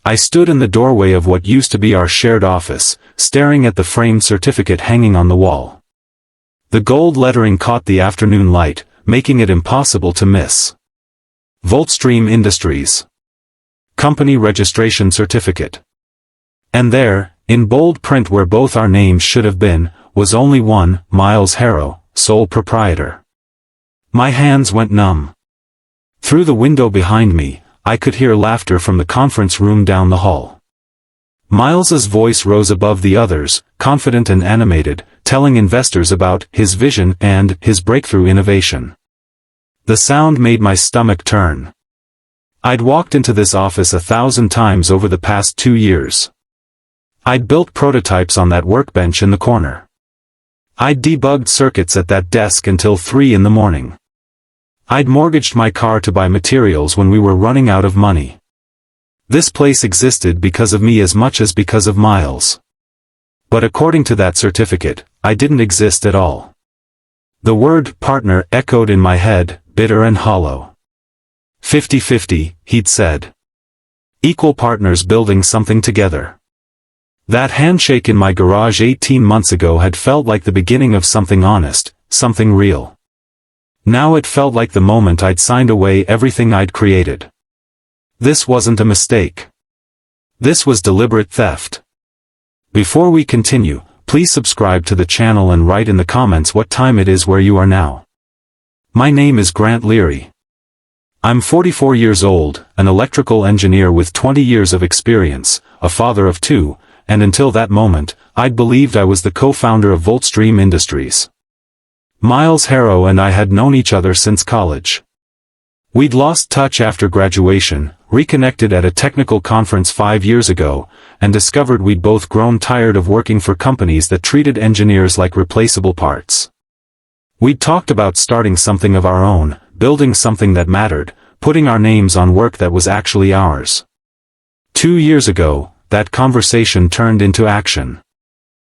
I stood in the doorway of what used to be our shared office, staring at the framed certificate hanging on the wall. The gold lettering caught the afternoon light, making it impossible to miss. Voltstream Industries. Company Registration Certificate. And there, in bold print where both our names should have been, was only one, Miles Harrow, sole proprietor. My hands went numb. Through the window behind me, I could hear laughter from the conference room down the hall. Miles's voice rose above the others, confident and animated, telling investors about his vision and his breakthrough innovation. The sound made my stomach turn. I'd walked into this office 1,000 times over the past 2 years. I'd built prototypes on that workbench in the corner. I'd debugged circuits at that desk until 3 in the morning. I'd mortgaged my car to buy materials when we were running out of money. This place existed because of me as much as because of Miles. But according to that certificate, I didn't exist at all. The word partner echoed in my head, bitter and hollow. 50-50, he'd said. Equal partners building something together. That handshake in my garage 18 months ago had felt like the beginning of something honest, something real. Now it felt like the moment I'd signed away everything I'd created. This wasn't a mistake. This was deliberate theft. Before we continue, please subscribe to the channel and write in the comments what time it is where you are now. My name is Grant Leary. I'm 44 years old, an electrical engineer with 20 years of experience, a father of 2, and until that moment, I'd believed I was the co-founder of Voltstream Industries. Miles Harrow and I had known each other since college. We'd lost touch after graduation, reconnected at a technical conference 5 years ago, and discovered we'd both grown tired of working for companies that treated engineers like replaceable parts. We'd talked about starting something of our own, building something that mattered, putting our names on work that was actually ours. 2 years ago, that conversation turned into action.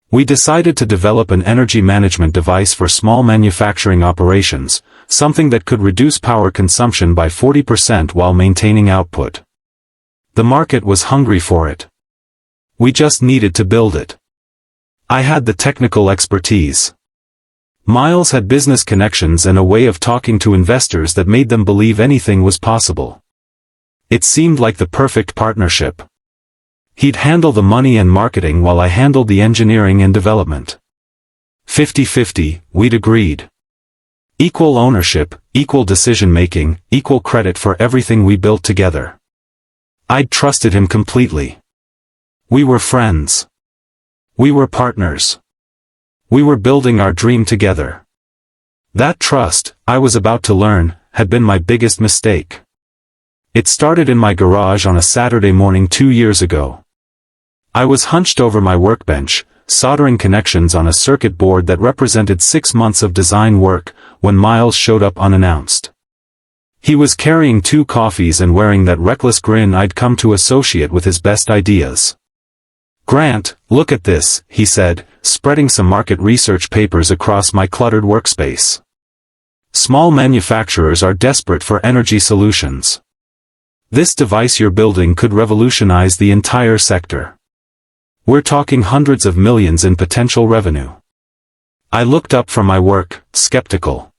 We decided to develop an energy management device for small manufacturing operations, something that could reduce power consumption by 40% while maintaining output. The market was hungry for it. We just needed to build it. I had the technical expertise. Miles had business connections and a way of talking to investors that made them believe anything was possible. It seemed like the perfect partnership. He'd handle the money and marketing while I handled the engineering and development. 50-50, we'd agreed. Equal ownership, equal decision-making, equal credit for everything we built together. I'd trusted him completely. We were friends. We were partners. We were building our dream together. That trust, I was about to learn, had been my biggest mistake. It started in my garage on a Saturday morning 2 years ago. I was hunched over my workbench, soldering connections on a circuit board that represented 6 months of design work, when Miles showed up unannounced. He was carrying 2 coffees and wearing that reckless grin I'd come to associate with his best ideas. "Grant, look at this," he said, spreading some market research papers across my cluttered workspace. "Small manufacturers are desperate for energy solutions. This device you're building could revolutionize the entire sector. We're talking hundreds of millions in potential revenue." I looked up from my work, skeptical.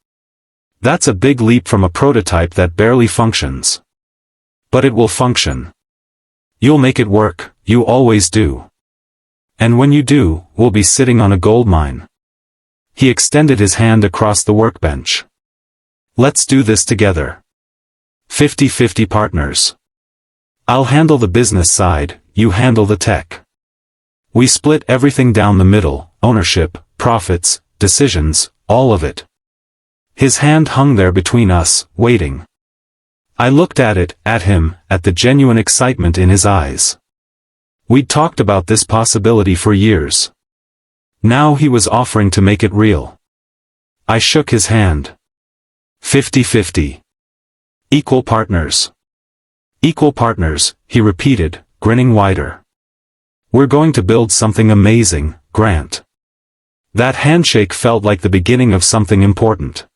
That's a big leap from a prototype that barely functions. But it will function. You'll make it work, you always do. And when you do, we'll be sitting on a gold mine. He extended his hand across the workbench. "Let's do this together. 50-50 partners. I'll handle the business side, you handle the tech. We split everything down the middle, ownership, profits, decisions, all of it." His hand hung there between us, waiting. I looked at it, at him, at the genuine excitement in his eyes. We'd talked about this possibility for years. Now he was offering to make it real. I shook his hand. 50-50. Equal partners. Equal partners, he repeated, grinning wider. "We're going to build something amazing, Grant." That handshake felt like the beginning of something important.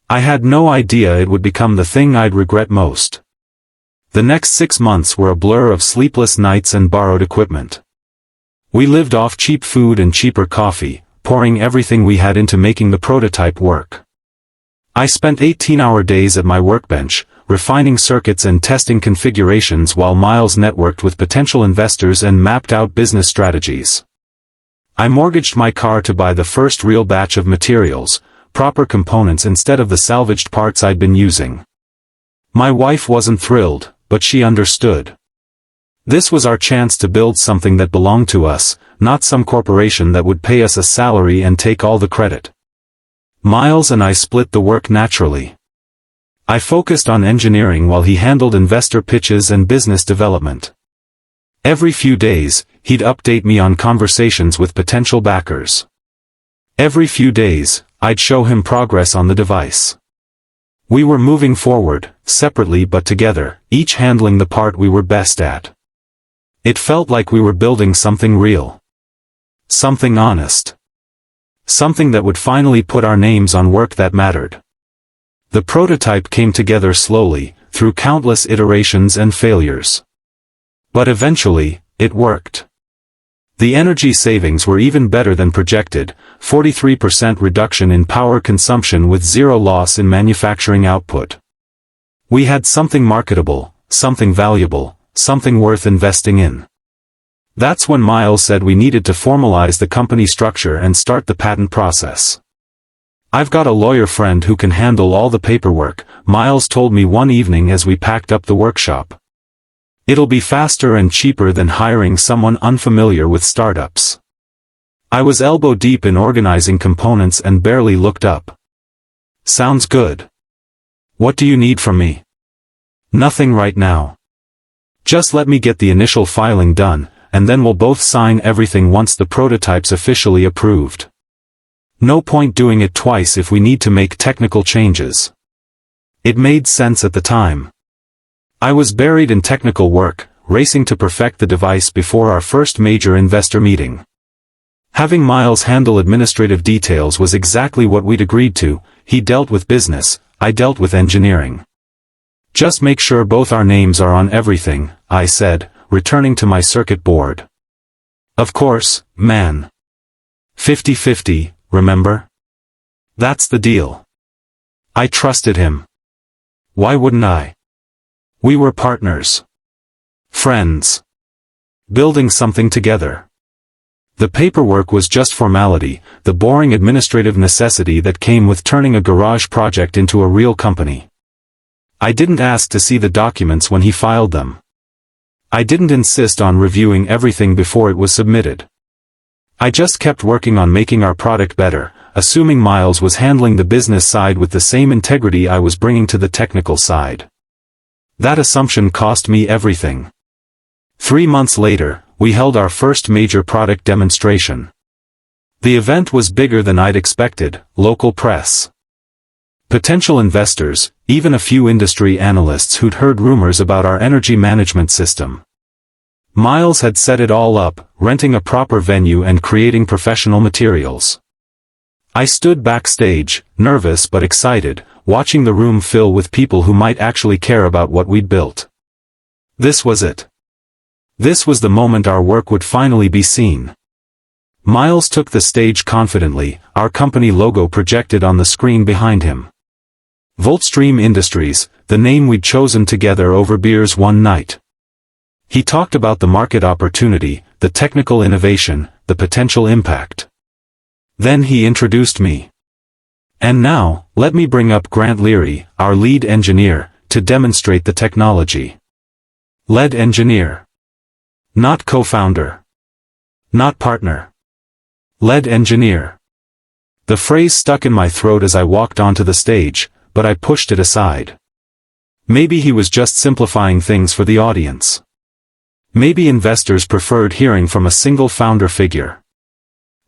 I had no idea it would become the thing I'd regret most. The next 6 months were a blur of sleepless nights and borrowed equipment. We lived off cheap food and cheaper coffee, pouring everything we had into making the prototype work. I spent 18-hour days at my workbench, refining circuits and testing configurations while Miles networked with potential investors and mapped out business strategies. I mortgaged my car to buy the first real batch of materials, proper components instead of the salvaged parts I'd been using. My wife wasn't thrilled, but she understood. This was our chance to build something that belonged to us, not some corporation that would pay us a salary and take all the credit. Miles and I split the work naturally. I focused on engineering while he handled investor pitches and business development. Every few days, he'd update me on conversations with potential backers. Every few days, I'd show him progress on the device. We were moving forward, separately but together, each handling the part we were best at. It felt like we were building something real. Something honest. Something that would finally put our names on work that mattered. The prototype came together slowly, through countless iterations and failures. But eventually, it worked. The energy savings were even better than projected, 43% reduction in power consumption with zero loss in manufacturing output. We had something marketable, something valuable, something worth investing in. That's when Miles said we needed to formalize the company structure and start the patent process. "I've got a lawyer friend who can handle all the paperwork," Miles told me one evening as we packed up the workshop. "It'll be faster and cheaper than hiring someone unfamiliar with startups." I was elbow deep in organizing components and barely looked up. "Sounds good. What do you need from me?" "Nothing right now. Just let me get the initial filing done, and then we'll both sign everything once the prototype's officially approved. No point doing it twice if we need to make technical changes." It made sense at the time. I was buried in technical work, racing to perfect the device before our first major investor meeting. Having Miles handle administrative details was exactly what we'd agreed to. He dealt with business, I dealt with engineering. "Just make sure both our names are on everything," I said, returning to my circuit board. "Of course, man. 50-50, remember? That's the deal." I trusted him. Why wouldn't I? We were partners. Friends. Building something together. The paperwork was just formality, the boring administrative necessity that came with turning a garage project into a real company. I didn't ask to see the documents when he filed them. I didn't insist on reviewing everything before it was submitted. I just kept working on making our product better, assuming Miles was handling the business side with the same integrity I was bringing to the technical side. That assumption cost me everything. 3 months later, we held our first major product demonstration. The event was bigger than I'd expected, local press. Potential investors, even a few industry analysts who'd heard rumors about our energy management system. Miles had set it all up, renting a proper venue and creating professional materials. I stood backstage, nervous but excited, watching the room fill with people who might actually care about what we'd built. This was it. This was the moment our work would finally be seen. Miles took the stage confidently, our company logo projected on the screen behind him. Voltstream Industries, the name we'd chosen together over beers one night. He talked about the market opportunity, the technical innovation, the potential impact. Then he introduced me. "And now, let me bring up Grant Leary, our lead engineer, to demonstrate the technology." Lead engineer. Not co-founder. Not partner. Lead engineer. The phrase stuck in my throat as I walked onto the stage, but I pushed it aside. Maybe he was just simplifying things for the audience. Maybe investors preferred hearing from a single founder figure.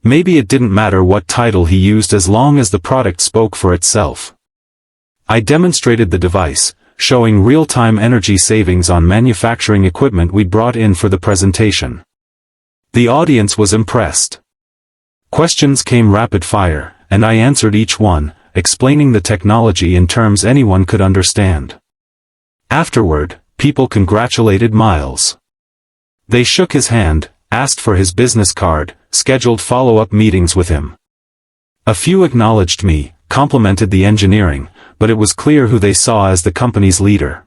Maybe it didn't matter what title he used as long as the product spoke for itself. I demonstrated the device, showing real-time energy savings on manufacturing equipment we'd brought in for the presentation. The audience was impressed. Questions came rapid fire, and I answered each one, explaining the technology in terms anyone could understand. Afterward, people congratulated Miles. They shook his hand, asked for his business card, scheduled follow-up meetings with him. A few acknowledged me, complimented the engineering, but it was clear who they saw as the company's leader.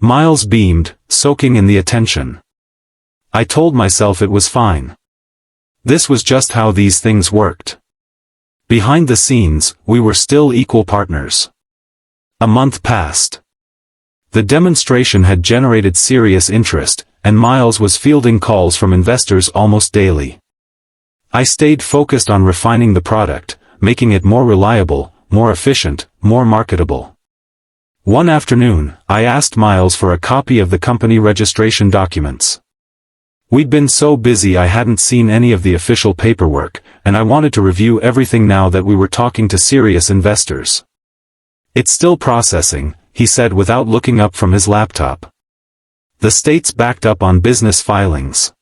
Miles beamed, soaking in the attention. I told myself it was fine. This was just how these things worked. Behind the scenes, we were still equal partners. A month passed. The demonstration had generated serious interest, and Miles was fielding calls from investors almost daily. I stayed focused on refining the product, making it more reliable, more efficient, more marketable. One afternoon, I asked Miles for a copy of the company registration documents. We'd been so busy I hadn't seen any of the official paperwork, and I wanted to review everything now that we were talking to serious investors. It's still processing, he said without looking up from his laptop. The state's backed up on business filings.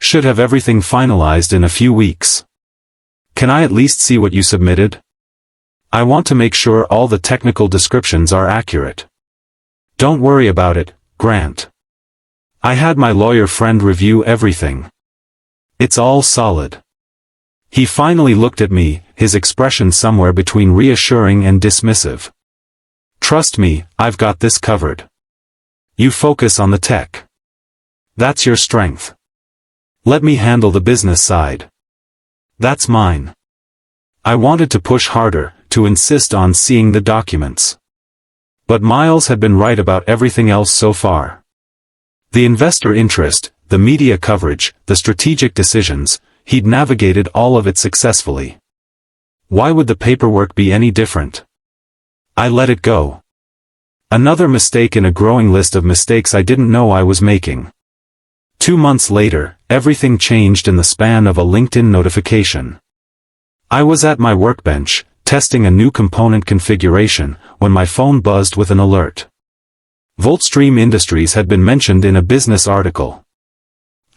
Should have everything finalized in a few weeks. Can I at least see what you submitted? I want to make sure all the technical descriptions are accurate. Don't worry about it, Grant. I had my lawyer friend review everything. It's all solid. He finally looked at me, his expression somewhere between reassuring and dismissive. Trust me, I've got this covered. You focus on the tech. That's your strength. Let me handle the business side. That's mine. I wanted to push harder, to insist on seeing the documents. But Miles had been right about everything else so far. The investor interest, the media coverage, the strategic decisions, he'd navigated all of it successfully. Why would the paperwork be any different? I let it go. Another mistake in a growing list of mistakes I didn't know I was making. 2 months later, everything changed in the span of a LinkedIn notification. I was at my workbench, testing a new component configuration, when my phone buzzed with an alert. Voltstream Industries had been mentioned in a business article.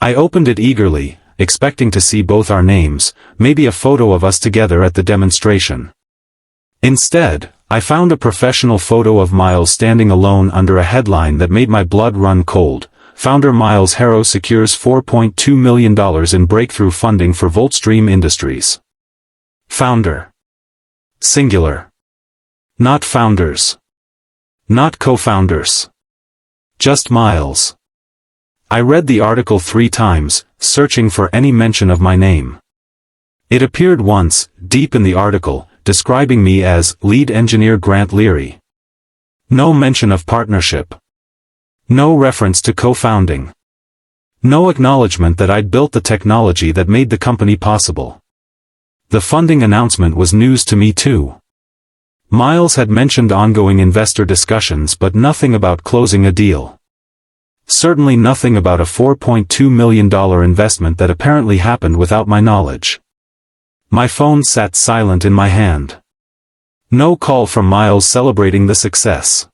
I opened it eagerly, expecting to see both our names, maybe a photo of us together at the demonstration. Instead, I found a professional photo of Miles standing alone under a headline that made my blood run cold. Founder Miles Harrow secures $4.2 million in breakthrough funding for Voltstream Industries. Founder. Singular. Not founders. Not co-founders. Just Miles. I read the article 3 times, searching for any mention of my name. It appeared once, deep in the article, describing me as lead engineer Grant Leary. No mention of partnership. No reference to co-founding. No acknowledgement that I'd built the technology that made the company possible. The funding announcement was news to me too. Miles had mentioned ongoing investor discussions but nothing about closing a deal. Certainly nothing about a $4.2 million investment that apparently happened without my knowledge. My phone sat silent in my hand. No call from Miles celebrating the success.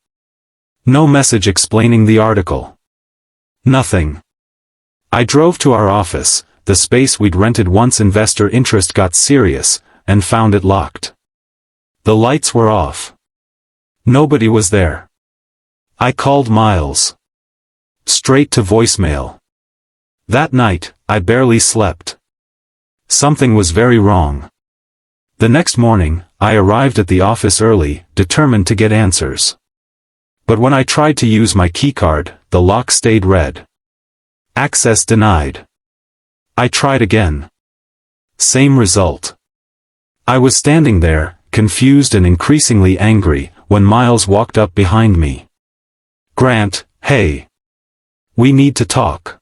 No message explaining the article. Nothing. I drove to our office, the space we'd rented once investor interest got serious, and found it locked. The lights were off. Nobody was there. I called Miles. Straight to voicemail. That night, I barely slept. Something was very wrong. The next morning, I arrived at the office early, determined to get answers. But when I tried to use my keycard, the lock stayed red. Access denied. I tried again. Same result. I was standing there, confused and increasingly angry, when Miles walked up behind me. Grant, hey. We need to talk.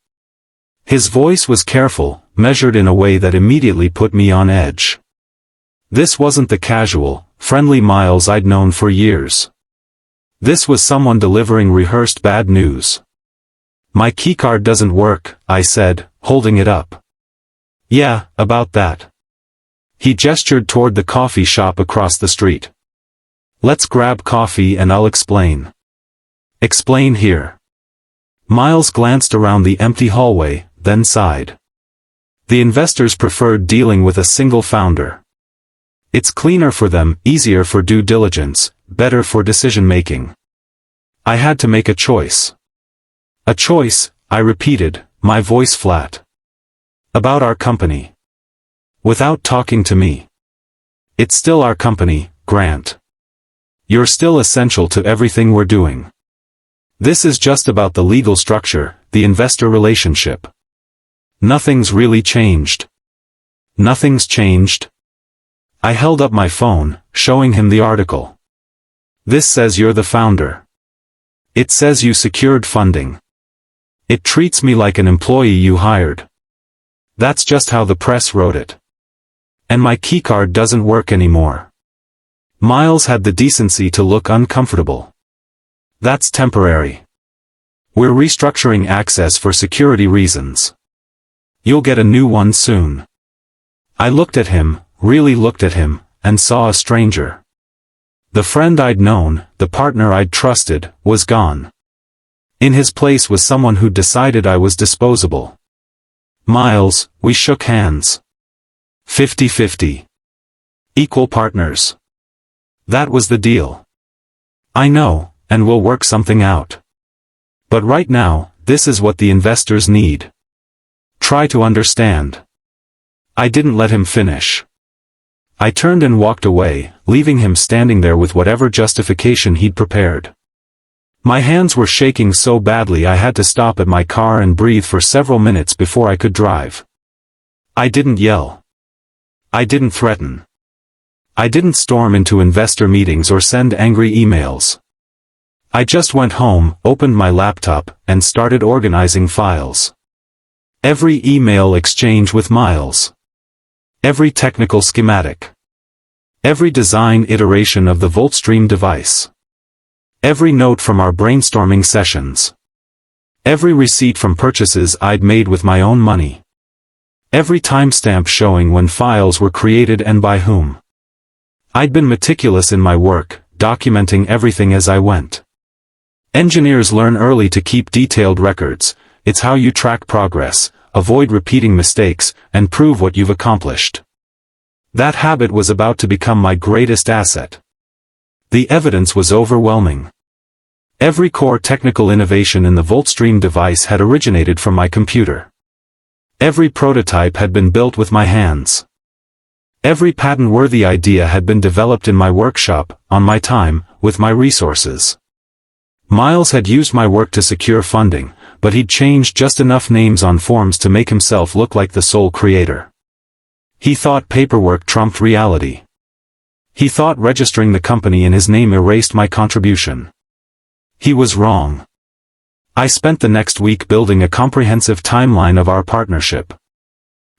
His voice was careful, measured in a way that immediately put me on edge. This wasn't the casual, friendly Miles I'd known for years. This was someone delivering rehearsed bad news. My keycard doesn't work, I said, holding it up. Yeah, about that. He gestured toward the coffee shop across the street. Let's grab coffee and I'll explain. Explain here. Miles glanced around the empty hallway, then sighed. The investors preferred dealing with a single founder. It's cleaner for them, easier for due diligence, better for decision-making. I had to make a choice. A choice, I repeated, my voice flat. About our company. Without talking to me. It's still our company, Grant. You're still essential to everything we're doing. This is just about the legal structure, the investor relationship. Nothing's really changed. Nothing's changed. I held up my phone, showing him the article. This says you're the founder. It says you secured funding. It treats me like an employee you hired. That's just how the press wrote it. And my keycard doesn't work anymore. Miles had the decency to look uncomfortable. That's temporary. We're restructuring access for security reasons. You'll get a new one soon. I looked at him, really looked at him, and saw a stranger. The friend I'd known, the partner I'd trusted, was gone. In his place was someone who'd decided I was disposable. Miles, we shook hands. 50-50. Equal partners. That was the deal. I know, and we'll work something out. But right now, this is what the investors need. Try to understand. I didn't let him finish. I turned and walked away, leaving him standing there with whatever justification he'd prepared. My hands were shaking so badly I had to stop at my car and breathe for several minutes before I could drive. I didn't yell. I didn't threaten. I didn't storm into investor meetings or send angry emails. I just went home, opened my laptop, and started organizing files. Every email exchange with Miles. Every technical schematic. Every design iteration of the VoltStream device. Every note from our brainstorming sessions. Every receipt from purchases I'd made with my own money. Every timestamp showing when files were created and by whom. I'd been meticulous in my work, documenting everything as I went. Engineers learn early to keep detailed records. It's how you track progress, avoid repeating mistakes, and prove what you've accomplished. That habit was about to become my greatest asset. The evidence was overwhelming. Every core technical innovation in the VoltStream device had originated from my computer. Every prototype had been built with my hands. Every patent-worthy idea had been developed in my workshop, on my time, with my resources. Miles had used my work to secure funding, but he'd changed just enough names on forms to make himself look like the sole creator. He thought paperwork trumped reality. He thought registering the company in his name erased my contribution. He was wrong. I spent the next week building a comprehensive timeline of our partnership.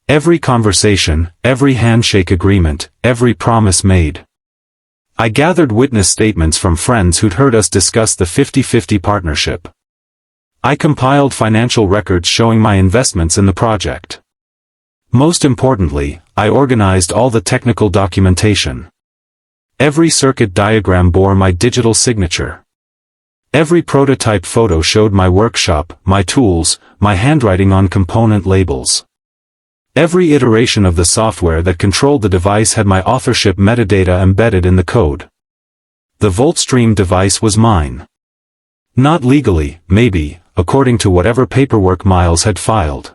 Every conversation, every handshake agreement, every promise made. I gathered witness statements from friends who'd heard us discuss the 50-50 partnership. I compiled financial records showing my investments in the project. Most importantly, I organized all the technical documentation. Every circuit diagram bore my digital signature. Every prototype photo showed my workshop, my tools, my handwriting on component labels. Every iteration of the software that controlled the device had my authorship metadata embedded in the code. The VoltStream device was mine. Not legally, maybe, according to whatever paperwork Miles had filed.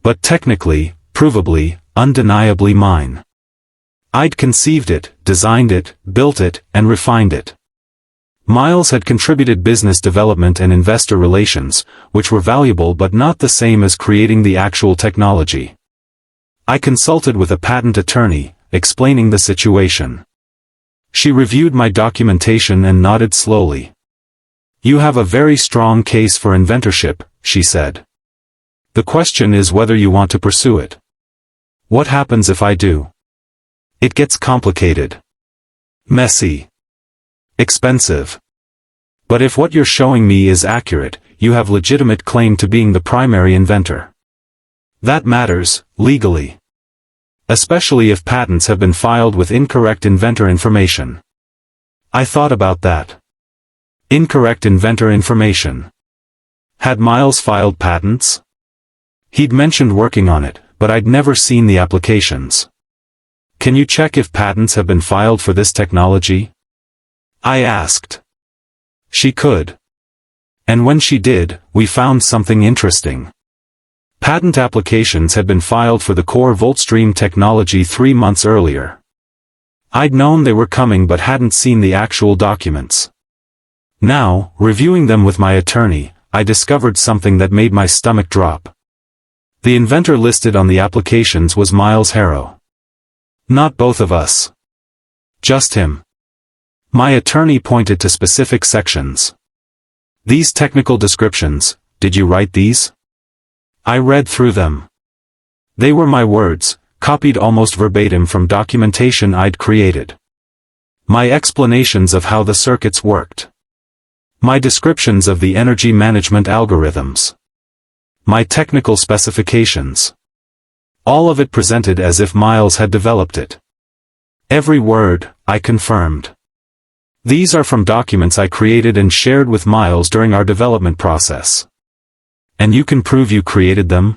But technically, provably, undeniably mine. I'd conceived it, designed it, built it, and refined it. Miles had contributed business development and investor relations, which were valuable but not the same as creating the actual technology. I consulted with a patent attorney, explaining the situation. She reviewed my documentation and nodded slowly. "You have a very strong case for inventorship," she said. "The question is whether you want to pursue it. What happens if I do? It gets complicated. Messy. Expensive. But if what you're showing me is accurate, you have legitimate claim to being the primary inventor. That matters, legally. Especially if patents have been filed with incorrect inventor information." I thought about that. Incorrect inventor information. Had Miles filed patents? He'd mentioned working on it, but I'd never seen the applications. "Can you check if patents have been filed for this technology?" I asked. She could. And when she did, we found something interesting. Patent applications had been filed for the core VoltStream technology 3 months earlier. I'd known they were coming but hadn't seen the actual documents. Now, reviewing them with my attorney, I discovered something that made my stomach drop. The inventor listed on the applications was Miles Harrow. Not both of us. Just him. My attorney pointed to specific sections. These technical descriptions, did you write these? I read through them. They were my words, copied almost verbatim from documentation I'd created. My explanations of how the circuits worked. My descriptions of the energy management algorithms. My technical specifications. All of it presented as if Miles had developed it. Every word, I confirmed. These are from documents I created and shared with Miles during our development process. And you can prove you created them?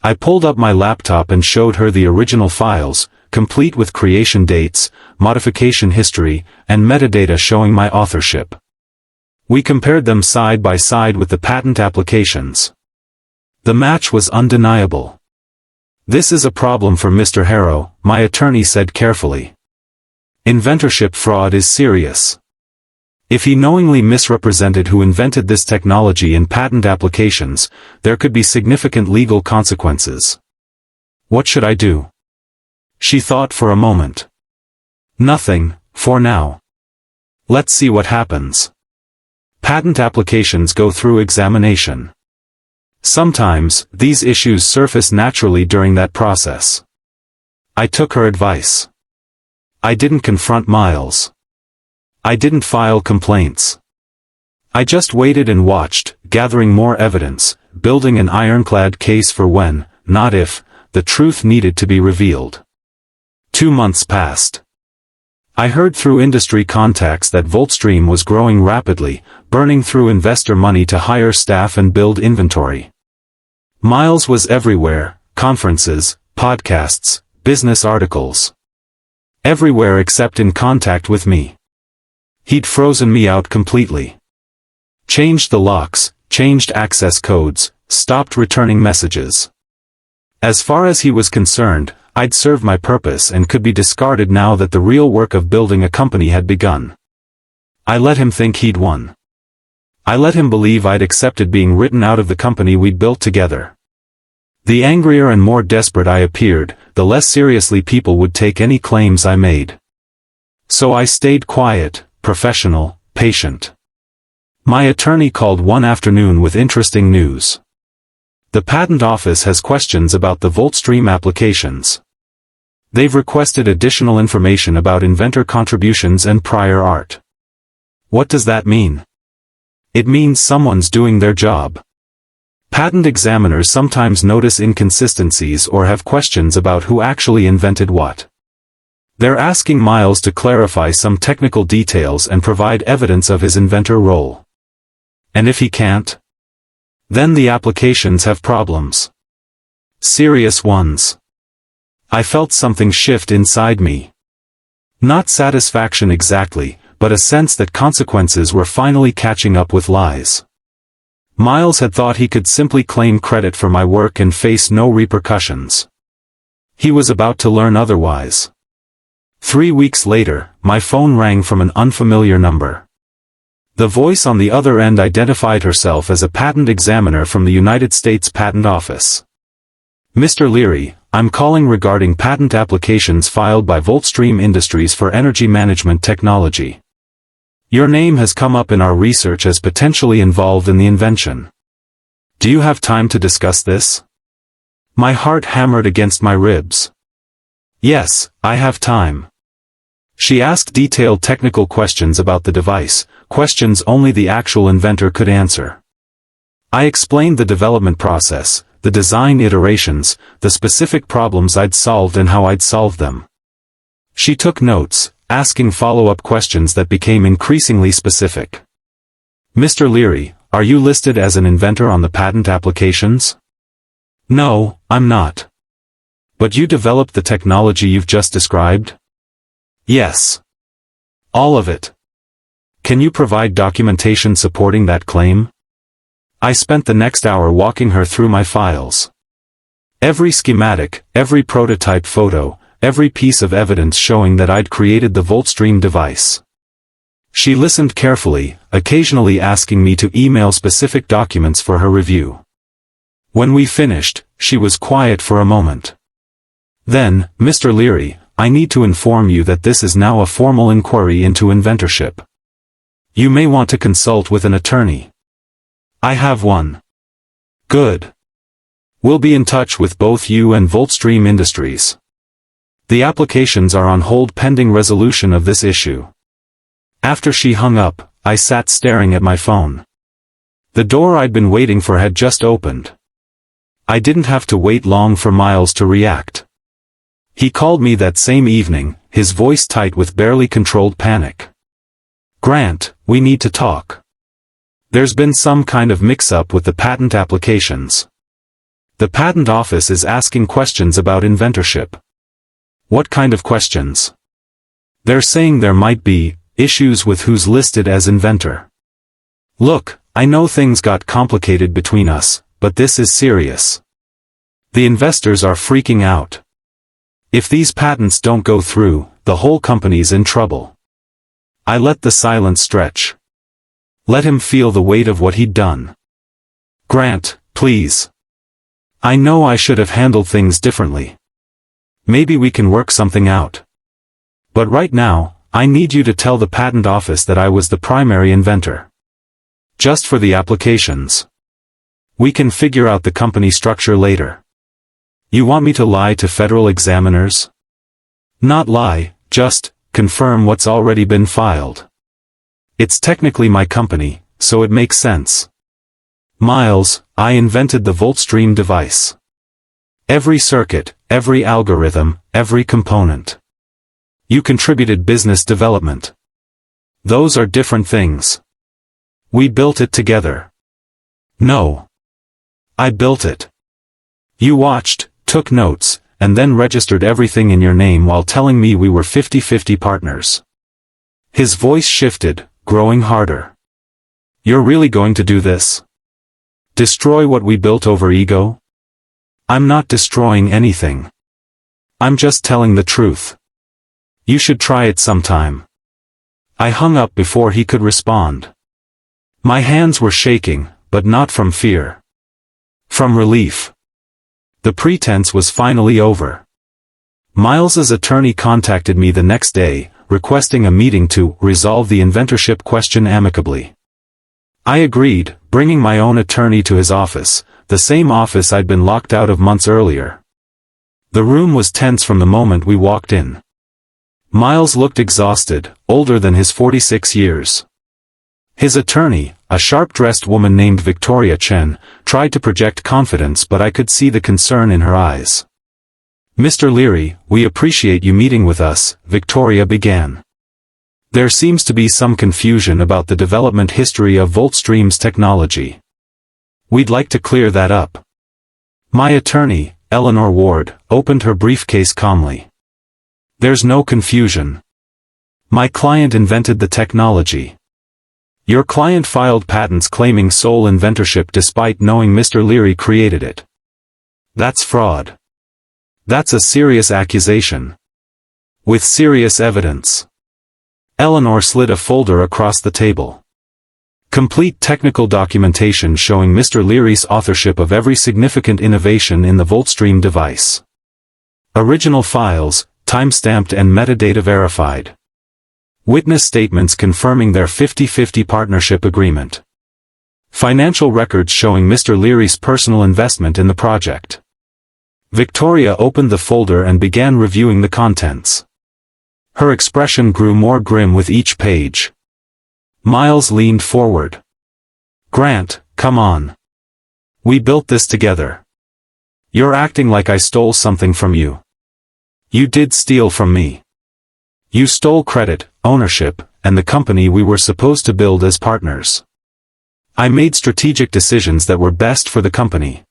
I pulled up my laptop and showed her the original files, complete with creation dates, modification history, and metadata showing my authorship. We compared them side by side with the patent applications. The match was undeniable. This is a problem for Mr. Harrow, my attorney said carefully. Inventorship fraud is serious. If he knowingly misrepresented who invented this technology in patent applications, there could be significant legal consequences. What should I do? She thought for a moment. Nothing, for now. Let's see what happens. Patent applications go through examination. Sometimes, these issues surface naturally during that process. I took her advice. I didn't confront Miles. I didn't file complaints. I just waited and watched, gathering more evidence, building an ironclad case for when, not if, the truth needed to be revealed. 2 months passed. I heard through industry contacts that VoltStream was growing rapidly, burning through investor money to hire staff and build inventory. Miles was everywhere, conferences, podcasts, business articles. Everywhere except in contact with me. He'd frozen me out completely. Changed the locks, changed access codes, stopped returning messages. As far as he was concerned, I'd served my purpose and could be discarded now that the real work of building a company had begun. I let him think he'd won. I let him believe I'd accepted being written out of the company we'd built together. The angrier and more desperate I appeared, the less seriously people would take any claims I made. So I stayed quiet, professional, patient. My attorney called one afternoon with interesting news. The patent office has questions about the VoltStream applications. They've requested additional information about inventor contributions and prior art. What does that mean? It means someone's doing their job. Patent examiners sometimes notice inconsistencies or have questions about who actually invented what. They're asking Miles to clarify some technical details and provide evidence of his inventor role. And if he can't? Then the applications have problems. Serious ones. I felt something shift inside me. Not satisfaction exactly, but a sense that consequences were finally catching up with lies. Miles had thought he could simply claim credit for my work and face no repercussions. He was about to learn otherwise. 3 weeks later, my phone rang from an unfamiliar number. The voice on the other end identified herself as a patent examiner from the United States Patent Office. Mr. Leary, I'm calling regarding patent applications filed by VoltStream Industries for energy management technology. Your name has come up in our research as potentially involved in the invention. Do you have time to discuss this? My heart hammered against my ribs. Yes, I have time. She asked detailed technical questions about the device, questions only the actual inventor could answer. I explained the development process, the design iterations, the specific problems I'd solved and how I'd solved them. She took notes, asking follow-up questions that became increasingly specific. Mr. Leary, are you listed as an inventor on the patent applications? No, I'm not. But you developed the technology you've just described? Yes. All of it. Can you provide documentation supporting that claim? I spent the next hour walking her through my files. Every schematic, every prototype photo, every piece of evidence showing that I'd created the VoltStream device. She listened carefully, occasionally asking me to email specific documents for her review. When we finished, she was quiet for a moment. Then, Mr. Leary, I need to inform you that this is now a formal inquiry into inventorship. You may want to consult with an attorney. I have one. Good. We'll be in touch with both you and VoltStream Industries. The applications are on hold pending resolution of this issue. After she hung up, I sat staring at my phone. The door I'd been waiting for had just opened. I didn't have to wait long for Miles to react. He called me that same evening, his voice tight with barely controlled panic. Grant, we need to talk. There's been some kind of mix-up with the patent applications. The patent office is asking questions about inventorship. What kind of questions? They're saying there might be issues with who's listed as inventor. Look, I know things got complicated between us, but this is serious. The investors are freaking out. If these patents don't go through, the whole company's in trouble. I let the silence stretch. Let him feel the weight of what he'd done. Grant, please. I know I should have handled things differently. Maybe we can work something out. But right now, I need you to tell the patent office that I was the primary inventor. Just for the applications. We can figure out the company structure later. You want me to lie to federal examiners? Not lie, just confirm what's already been filed. It's technically my company, so it makes sense. Miles, I invented the VoltStream device. Every circuit, every algorithm, every component. You contributed business development. Those are different things. We built it together. No. I built it. You watched, took notes, and then registered everything in your name while telling me we were 50-50 partners. His voice shifted, growing harder. You're really going to do this? Destroy what we built over ego? I'm not destroying anything. I'm just telling the truth. You should try it sometime. I hung up before he could respond. My hands were shaking, but not from fear. From relief. The pretense was finally over. Miles's attorney contacted me the next day, requesting a meeting to resolve the inventorship question amicably. I agreed, bringing my own attorney to his office, the same office I'd been locked out of months earlier. The room was tense from the moment we walked in. Miles looked exhausted, older than his 46 years. His attorney, a sharp-dressed woman named Victoria Chen, tried to project confidence, but I could see the concern in her eyes. Mr. Leary, we appreciate you meeting with us, Victoria began. There seems to be some confusion about the development history of VoltStream's technology. We'd like to clear that up. My attorney, Eleanor Ward, opened her briefcase calmly. There's no confusion. My client invented the technology. Your client filed patents claiming sole inventorship despite knowing Mr. Leary created it. That's fraud. That's a serious accusation. With serious evidence. Eleanor slid a folder across the table. Complete technical documentation showing Mr. Leary's authorship of every significant innovation in the VoltStream device. Original files, time-stamped and metadata verified. Witness statements confirming their 50-50 partnership agreement. Financial records showing Mr. Leary's personal investment in the project. Victoria opened the folder and began reviewing the contents. Her expression grew more grim with each page. Miles leaned forward. Grant, come on. We built this together. You're acting like I stole something from you. You did steal from me. You stole credit, ownership, and the company we were supposed to build as partners. I made strategic decisions that were best for the company.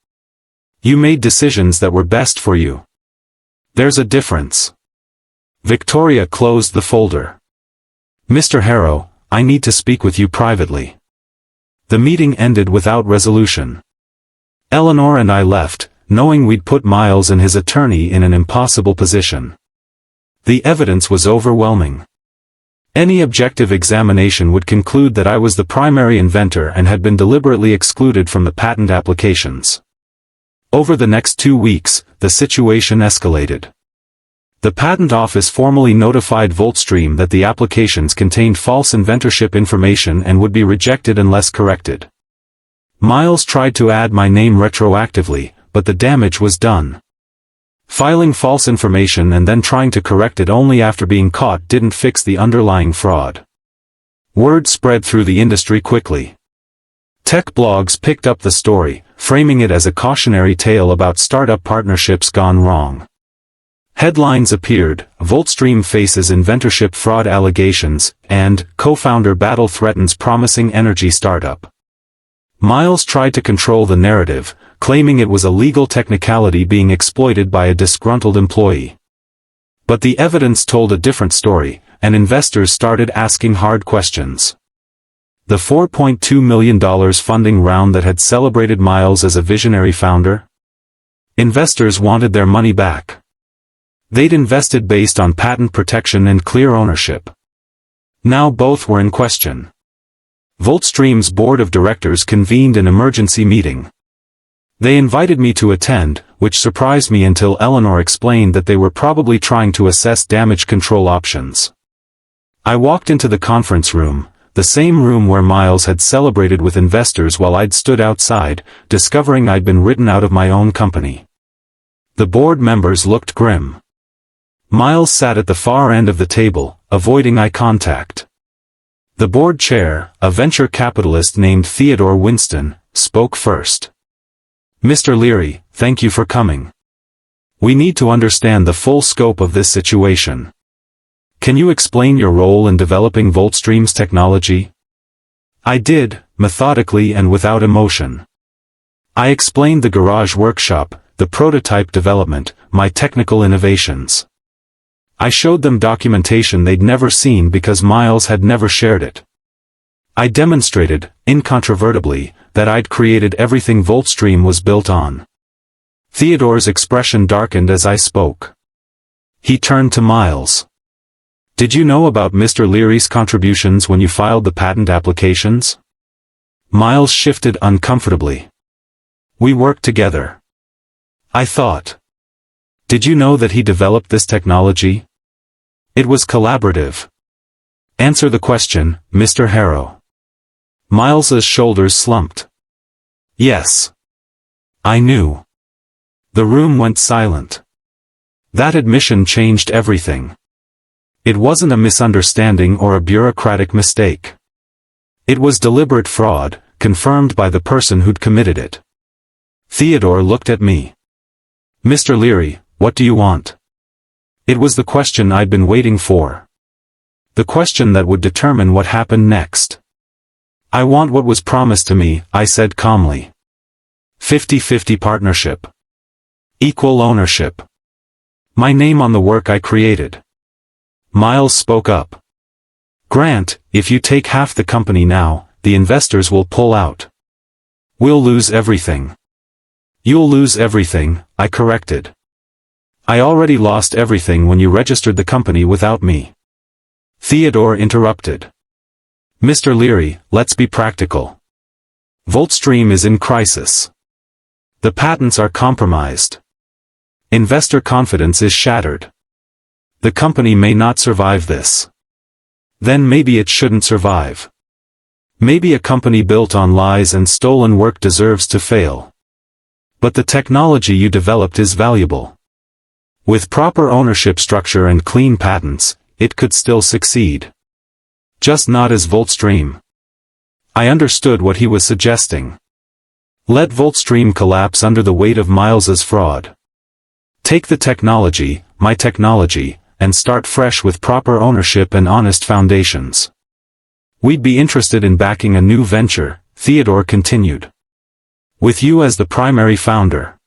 You made decisions that were best for you. There's a difference. Victoria closed the folder. Mr. Harrow, I need to speak with you privately." The meeting ended without resolution. Eleanor and I left, knowing we'd put Miles and his attorney in an impossible position. The evidence was overwhelming. Any objective examination would conclude that I was the primary inventor and had been deliberately excluded from the patent applications. Over the next 2 weeks, the situation escalated. The patent office formally notified Voltstream that the applications contained false inventorship information and would be rejected unless corrected. Miles tried to add my name retroactively, but the damage was done. Filing false information and then trying to correct it only after being caught didn't fix the underlying fraud. Word spread through the industry quickly. Tech blogs picked up the story, framing it as a cautionary tale about startup partnerships gone wrong. Headlines appeared, "Voltstream faces inventorship fraud allegations," and "Co-founder battle threatens promising energy startup." Miles tried to control the narrative, claiming it was a legal technicality being exploited by a disgruntled employee. But the evidence told a different story, and investors started asking hard questions. The $4.2 million funding round that had celebrated Miles as a visionary founder? Investors wanted their money back. They'd invested based on patent protection and clear ownership. Now both were in question. Voltstream's board of directors convened an emergency meeting. They invited me to attend, which surprised me until Eleanor explained that they were probably trying to assess damage control options. I walked into the conference room, the same room where Miles had celebrated with investors while I'd stood outside, discovering I'd been written out of my own company. The board members looked grim. Miles sat at the far end of the table, avoiding eye contact. The board chair, a venture capitalist named Theodore Winston, spoke first. "Mr. Leary, thank you for coming. We need to understand the full scope of this situation. Can you explain your role in developing Voltstream's technology?" I did, methodically and without emotion. I explained the garage workshop, the prototype development, my technical innovations. I showed them documentation they'd never seen because Miles had never shared it. I demonstrated, incontrovertibly, that I'd created everything Voltstream was built on. Theodore's expression darkened as I spoke. He turned to Miles. "Did you know about Mr. Leary's contributions when you filed the patent applications?" Miles shifted uncomfortably. "We worked together." I thought. "Did you know that he developed this technology?" "It was collaborative." "Answer the question, Mr. Harrow." Miles's shoulders slumped. "Yes. I knew." The room went silent. That admission changed everything. It wasn't a misunderstanding or a bureaucratic mistake. It was deliberate fraud, confirmed by the person who'd committed it. Theodore looked at me. "Mr. Leary, what do you want?" It was the question I'd been waiting for. The question that would determine what happened next. "I want what was promised to me," I said calmly. 50-50 partnership. Equal ownership. My name on the work I created. Miles spoke up. "Grant, if you take half the company now, the investors will pull out. We'll lose everything." "You'll lose everything," I corrected. "I already lost everything when you registered the company without me." Theodore interrupted. "Mr. Leary, let's be practical. Voltstream is in crisis. The patents are compromised. Investor confidence is shattered. The company may not survive this. Then maybe it shouldn't survive. Maybe a company built on lies and stolen work deserves to fail. But the technology you developed is valuable. With proper ownership structure and clean patents, it could still succeed. Just not as Voltstream." I understood what he was suggesting. Let Voltstream collapse under the weight of Miles's fraud. Take the technology, my technology, and start fresh with proper ownership and honest foundations. "We'd be interested in backing a new venture," Theodore continued. "With you as the primary founder.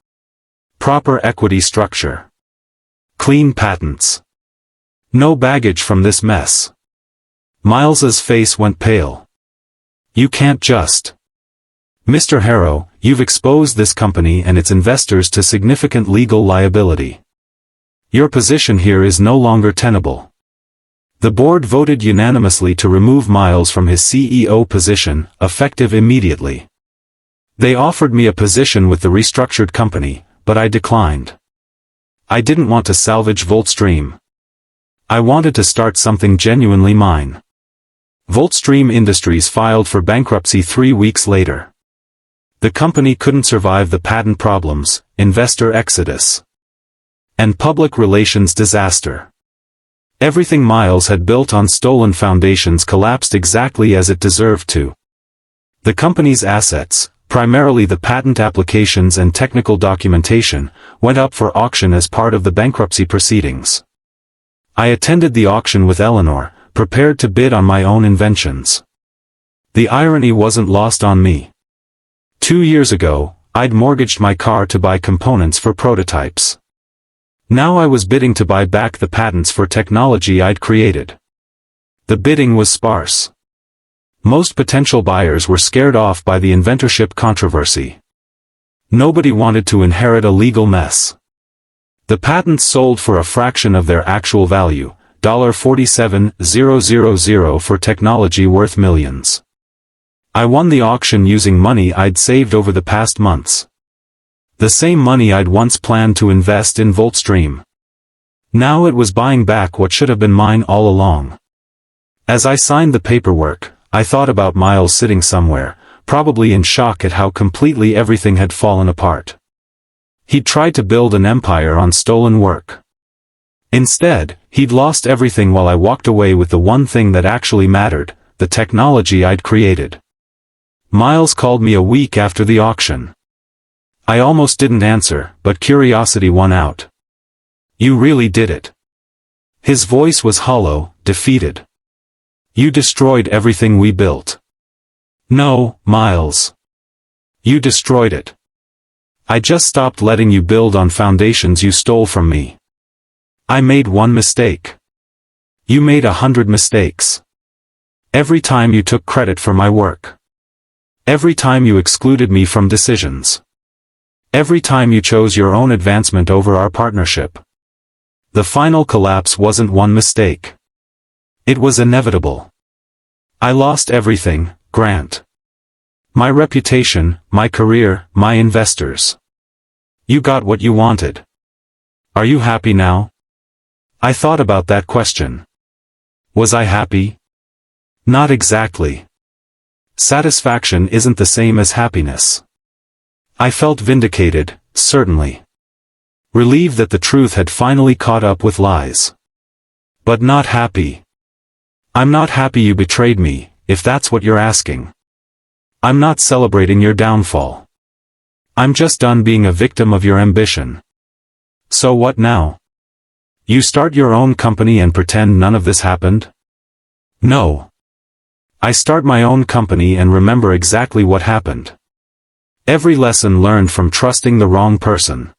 Proper equity structure. Clean patents. No baggage from this mess. Miles's face went pale. You can't just. Mr. Harrow, you've exposed this company and its investors to significant legal liability. Your position here is no longer tenable. The board voted unanimously to remove Miles from his CEO position, effective immediately. They offered me a position with the restructured company, but I declined. I didn't want to salvage Voltstream. I wanted to start something genuinely mine. Voltstream Industries filed for bankruptcy 3 weeks later. The company couldn't survive the patent problems, investor exodus, and public relations disaster. Everything Miles had built on stolen foundations collapsed exactly as it deserved to. The company's assets, primarily the patent applications and technical documentation, went up for auction as part of the bankruptcy proceedings. I attended the auction with Eleanor, prepared to bid on my own inventions. The irony wasn't lost on me. 2 years ago, I'd mortgaged my car to buy components for prototypes. Now I was bidding to buy back the patents for technology I'd created. The bidding was sparse. Most potential buyers were scared off by the inventorship controversy. Nobody wanted to inherit a legal mess. The patents sold for a fraction of their actual value, $47,000 for technology worth millions. I won the auction using money I'd saved over the past months. The same money I'd once planned to invest in Voltstream. Now it was buying back what should have been mine all along. As I signed the paperwork, I thought about Miles sitting somewhere, probably in shock at how completely everything had fallen apart. He'd tried to build an empire on stolen work. Instead, he'd lost everything while I walked away with the one thing that actually mattered, the technology I'd created. Miles called me a week after the auction. I almost didn't answer, but curiosity won out. You really did it. His voice was hollow, defeated. You destroyed everything we built. No, Miles. You destroyed it. I just stopped letting you build on foundations you stole from me. I made one mistake. You made 100 mistakes. Every time you took credit for my work. Every time you excluded me from decisions. Every time you chose your own advancement over our partnership. The final collapse wasn't one mistake. It was inevitable. I lost everything, Grant. My reputation, my career, my investors. You got what you wanted. Are you happy now? I thought about that question. Was I happy? Not exactly. Satisfaction isn't the same as happiness. I felt vindicated, certainly. Relieved that the truth had finally caught up with lies. But not happy. I'm not happy you betrayed me, if that's what you're asking. I'm not celebrating your downfall. I'm just done being a victim of your ambition. So what now? You start your own company and pretend none of this happened? No. I start my own company and remember exactly what happened. Every lesson learned from trusting the wrong person.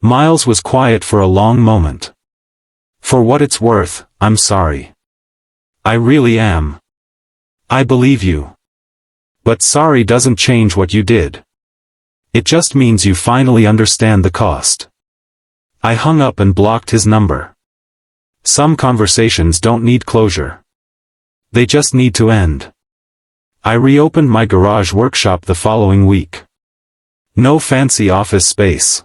Miles was quiet for a long moment. For what it's worth, I'm sorry. I really am. I believe you. But sorry doesn't change what you did. It just means you finally understand the cost. I hung up and blocked his number. Some conversations don't need closure. They just need to end. I reopened my garage workshop the following week. No fancy office space.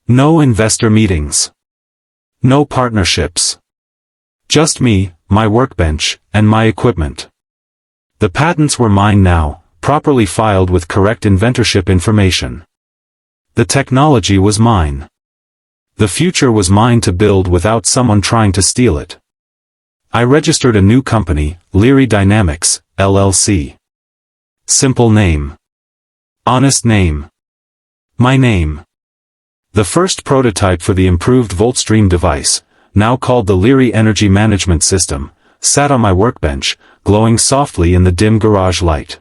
No investor meetings. No partnerships. Just me, my workbench, and my equipment. The patents were mine now, properly filed with correct inventorship information. The technology was mine. The future was mine to build without someone trying to steal it. I registered a new company, Leary Dynamics, LLC. Simple name. Honest name. My name. The first prototype for the improved Voltstream device, now called the Leary Energy Management System, sat on my workbench, glowing softly in the dim garage light.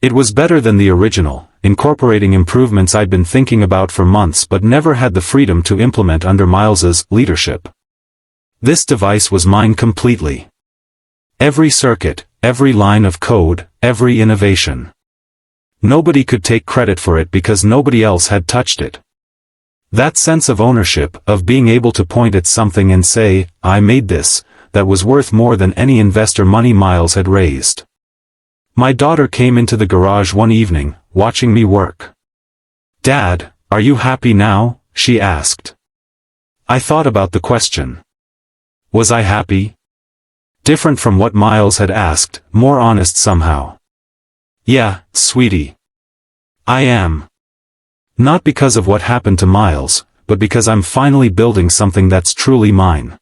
It was better than the original, incorporating improvements I'd been thinking about for months but never had the freedom to implement under Miles's leadership. This device was mine completely. Every circuit, every line of code, every innovation. Nobody could take credit for it because nobody else had touched it. That sense of ownership, of being able to point at something and say, I made this, that was worth more than any investor money Miles had raised. My daughter came into the garage one evening, watching me work. "Dad, are you happy now?" she asked. I thought about the question. Was I happy? Different from what Miles had asked, more honest somehow. "Yeah, sweetie. I am. Not because of what happened to Miles, but because I'm finally building something that's truly mine."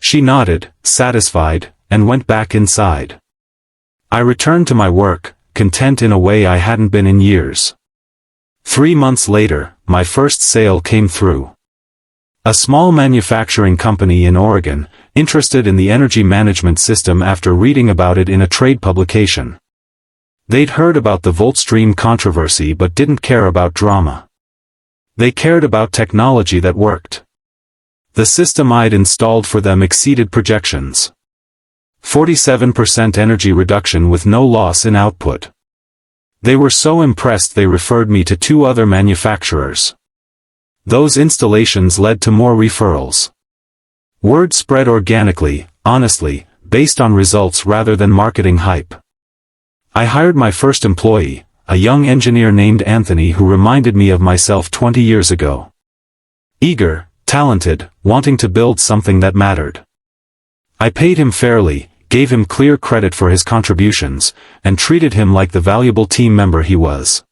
She nodded, satisfied, and went back inside. I returned to my work, content in a way I hadn't been in years. 3 months later, my first sale came through. A small manufacturing company in Oregon, interested in the energy management system after reading about it in a trade publication. They'd heard about the VoltStream controversy but didn't care about drama. They cared about technology that worked. The system I'd installed for them exceeded projections. 47% energy reduction with no loss in output. They were so impressed they referred me to 2 other manufacturers. Those installations led to more referrals. Word spread organically, honestly, based on results rather than marketing hype. I hired my first employee, a young engineer named Anthony who reminded me of myself 20 years ago. Eager, talented, wanting to build something that mattered. I paid him fairly, gave him clear credit for his contributions, and treated him like the valuable team member he was.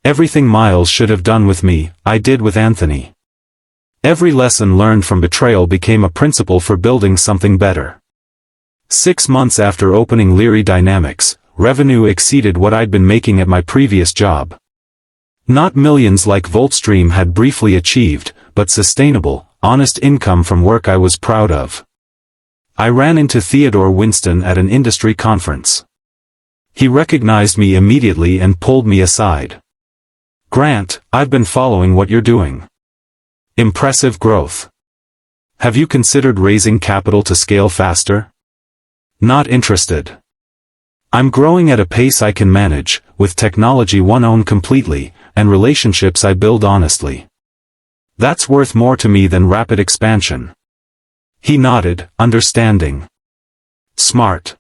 Everything Miles should have done with me, I did with Anthony. Every lesson learned from betrayal became a principle for building something better. 6 months after opening Leary Dynamics, revenue exceeded what I'd been making at my previous job. Not millions like VoltStream had briefly achieved, but sustainable, honest income from work I was proud of. I ran into Theodore Winston at an industry conference. He recognized me immediately and pulled me aside. "Grant, I've been following what you're doing. Impressive growth. Have you considered raising capital to scale faster?" "Not interested. I'm growing at a pace I can manage, with technology one own completely, and relationships I build honestly. That's worth more to me than rapid expansion." He nodded, understanding. "Smart.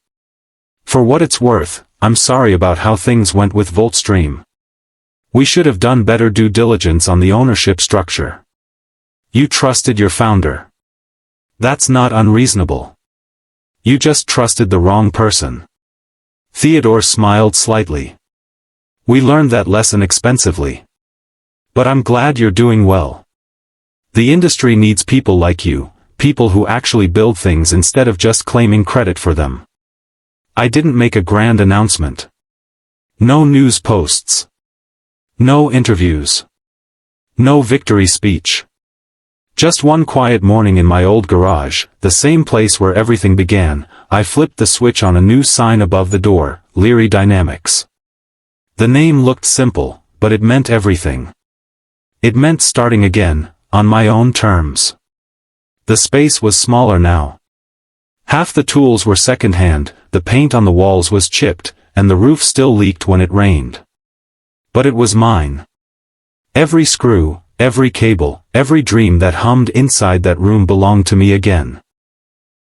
For what it's worth, I'm sorry about how things went with VoltStream. We should have done better due diligence on the ownership structure. You trusted your founder. That's not unreasonable. You just trusted the wrong person." Theodore smiled slightly. "We learned that lesson expensively. But I'm glad you're doing well. The industry needs people like you, people who actually build things instead of just claiming credit for them." I didn't make a grand announcement. No news posts. No interviews. No victory speech. Just one quiet morning in my old garage, the same place where everything began, I flipped the switch on a new sign above the door, Leary Dynamics. The name looked simple, but it meant everything. It meant starting again, on my own terms. The space was smaller now. Half the tools were second-hand, the paint on the walls was chipped, and the roof still leaked when it rained. But it was mine. Every screw, every cable, every dream that hummed inside that room belonged to me again.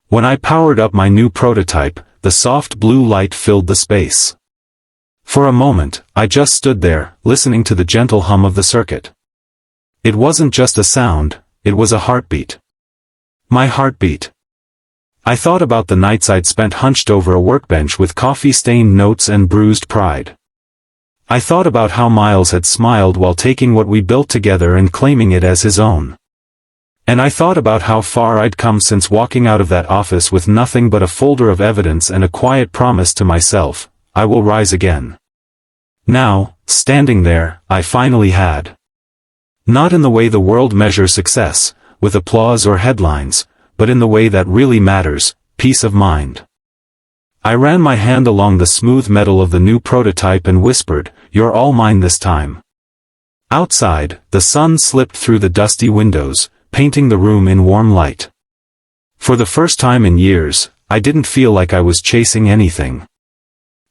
When I powered up my new prototype, the soft blue light filled the space. For a moment, I just stood there, listening to the gentle hum of the circuit. It wasn't just a sound, it was a heartbeat. My heartbeat. I thought about the nights I'd spent hunched over a workbench with coffee-stained notes and bruised pride. I thought about how Miles had smiled while taking what we built together and claiming it as his own. And I thought about how far I'd come since walking out of that office with nothing but a folder of evidence and a quiet promise to myself, I will rise again. Now, standing there, I finally had. Not in the way the world measures success, with applause or headlines, but in the way that really matters, peace of mind. I ran my hand along the smooth metal of the new prototype and whispered, "You're all mine this time." Outside, the sun slipped through the dusty windows, painting the room in warm light. For the first time in years, I didn't feel like I was chasing anything.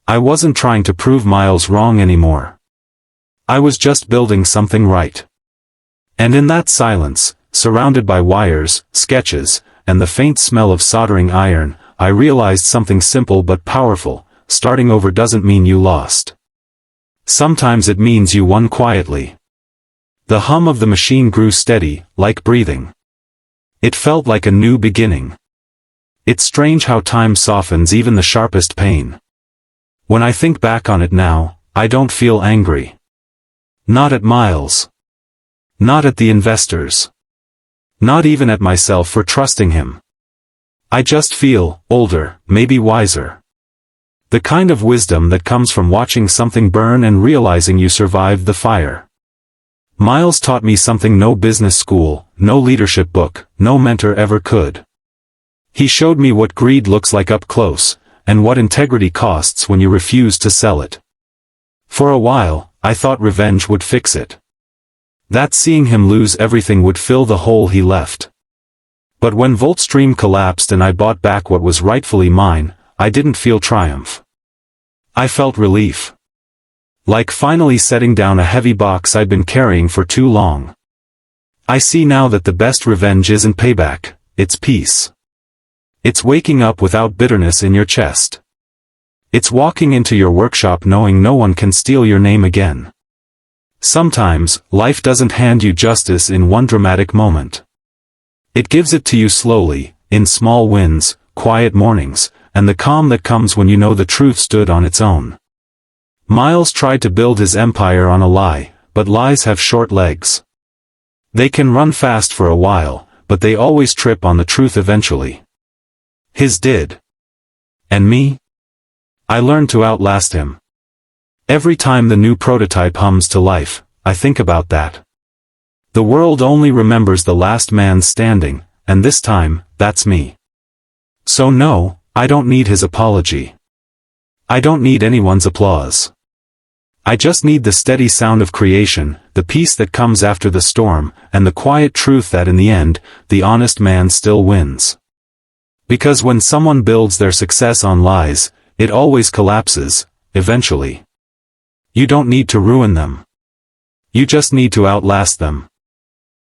I wasn't trying to prove Miles wrong anymore. I was just building something right. And in that silence, surrounded by wires, sketches, and the faint smell of soldering iron, I realized something simple but powerful: starting over doesn't mean you lost. Sometimes it means you won quietly. The hum of the machine grew steady, like breathing. It felt like a new beginning. It's strange how time softens even the sharpest pain. When I think back on it now, I don't feel angry. Not at Miles. Not at the investors. Not even at myself for trusting him. I just feel older, maybe wiser. The kind of wisdom that comes from watching something burn and realizing you survived the fire. Miles taught me something no business school, no leadership book, no mentor ever could. He showed me what greed looks like up close, and what integrity costs when you refuse to sell it. For a while, I thought revenge would fix it. That seeing him lose everything would fill the hole he left. But when Voltstream collapsed and I bought back what was rightfully mine, I didn't feel triumph. I felt relief. Like finally setting down a heavy box I'd been carrying for too long. I see now that the best revenge isn't payback, it's peace. It's waking up without bitterness in your chest. It's walking into your workshop knowing no one can steal your name again. Sometimes, life doesn't hand you justice in one dramatic moment. It gives it to you slowly, in small wins, quiet mornings, and the calm that comes when you know the truth stood on its own. Miles tried to build his empire on a lie, but lies have short legs. They can run fast for a while, but they always trip on the truth eventually. His did. And me? I learned to outlast him. Every time the new prototype hums to life, I think about that. The world only remembers the last man standing, and this time, that's me. So no, I don't need his apology. I don't need anyone's applause. I just need the steady sound of creation, the peace that comes after the storm, and the quiet truth that in the end, the honest man still wins. Because when someone builds their success on lies, it always collapses, eventually. You don't need to ruin them. You just need to outlast them.